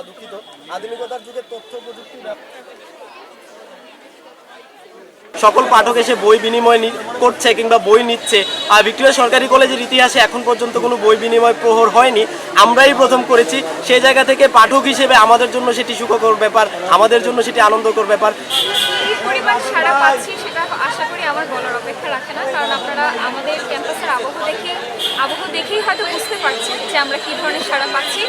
দুঃখিত, আধুনিকতার যুগে তথ্য প্রযুক্তি সকল পাঠক এসে বই বিনিময় করছে কিংবা বই নিচ্ছে। আর ভিক্টোরিয়া সরকারি কলেজের ইতিহাসে এখন পর্যন্ত কোনো বই বিনিময় প্রহর হয়নি, আমরাই প্রথম করেছি। সেই জায়গা থেকে পাঠক হিসেবে আমাদের জন্য সেটি সুখকর ব্যাপার, আমাদের জন্য সেটি আনন্দকর ব্যাপার। পরিবার সারা পাচ্ছি সেটা আশা করি আমার বলার অপেক্ষা রাখে না, কারণ আপনারা আমাদের ক্যাম্পাসের আবহ দেখেই হয়তো বুঝতে পারছেন যে আমরা কী ধরনের সারা পাচ্ছি।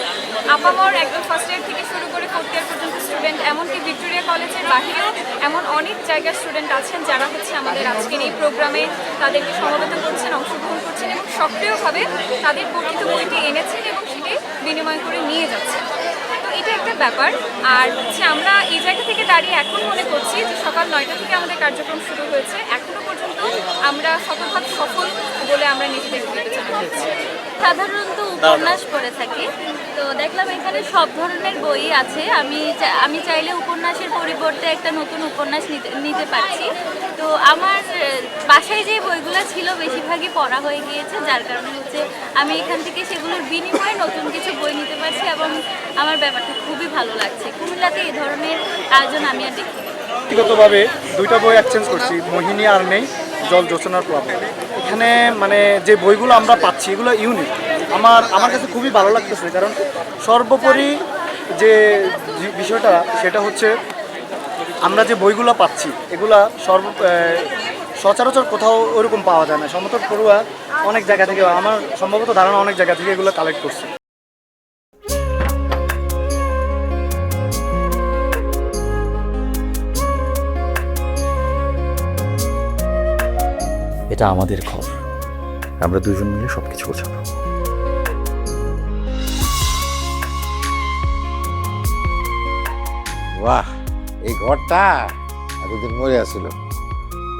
আপামর একদম ফার্স্ট ইয়ার থেকে শুরু করে ফোর্থ ইয়ার পর্যন্ত স্টুডেন্ট, এমনকি ভিক্টোরিয়া কলেজের বাহিরেও এমন অনেক জায়গার স্টুডেন্ট আছেন যারা হচ্ছে আমাদের আজকের এই প্রোগ্রামে তাদেরকে সমবেত করছেন, অংশগ্রহণ করছেন এবং সক্রিয়ভাবে তাদের পঠিত বইটি এনেছেন এবং সেটি বিনিময় করে নিয়ে যাচ্ছেন। তো এটা একটা ব্যাপার। আর হচ্ছে আমরা এই জায়গা থেকে দাঁড়িয়ে এখন মনে করছি যে সকাল 9টা থেকে আমাদের কার্যক্রম শুরু হয়েছে, এখনো পর্যন্ত আমরা শতভাগ সফল বলে আমরা নিজেদেরকে বিবেচনা করছি। সাধারণত উপন্যাস পড়ে থাকি, তো দেখলাম এখানে সব ধরনের বই আছে। আমি চাইলে উপন্যাসের পরিবর্তে একটা নতুন উপন্যাস নিতে পারছি। তো আমার বাসায় যে বইগুলো ছিল বেশিরভাগই পড়া হয়ে গিয়েছে, যার কারণে হচ্ছে আমি এখান থেকে সেগুলোর বিনিময়ে নতুন কিছু বই নিতে পারছি এবং আমার ব্যাপারটা খুবই ভালো লাগছে। কুমিল্লাতে এই ধরনের আয়োজন আমি আর দেখিনি। ব্যক্তিগতভাবে দুইটা বই এক্সচেঞ্জ করছি, মোহিনী আর নেই, জল জোছনার প্লাবন। এখানে মানে যে বইগুলো আমরা পাচ্ছি এগুলো ইউনিক, আমার কাছে খুবই ভালো লাগতেছে। কারণ সর্বোপরি যে বিষয়টা সেটা হচ্ছে আমরা যে বইগুলো পাচ্ছি এগুলা সচরাচর কোথাও ওরকম পাওয়া যায় না। সমতল পড়ুয়া অনেক জায়গা থেকে, আমার সম্ভবত ধারণা অনেক জায়গা থেকে এগুলো কালেক্ট করছে। এটা আমাদের ঘর, আমরা দুজন মিলে সবকিছু গোছাবো। বাহ, এই ঘরটা এতদিন মরে আসছিল,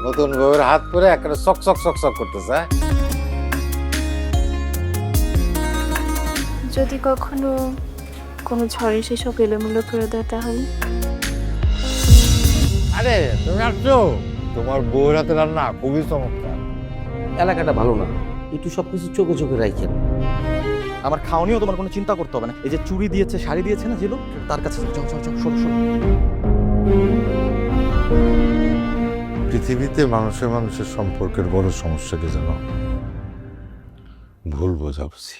নতুন বউয়ের হাত পরে একটা চক চক চক চক করতেছে। যদি কখনো কোনো ঝড়ে সেসব এলোমেলো করে দেয় তাহলে? আরে তুমি আসছো, তোমার বউয়ের হাতে রান্না খুবই চমৎকার। এলাকাটা ভালো না, একটু সবকিছু চোখে চোখে রাখেন। আমার খাওয়ানিও তোমার কোনো চিন্তা করতে হবে না। এই যে চুড়ি দিয়েছে, শাড়ি দিয়েছে না জিলু, তার কাছে চল চল চল, শোনো শোনো। পৃথিবীতে মানুষের সম্পর্কের বড় সমস্যা কি জানো? ভুল বোঝাবুঝি।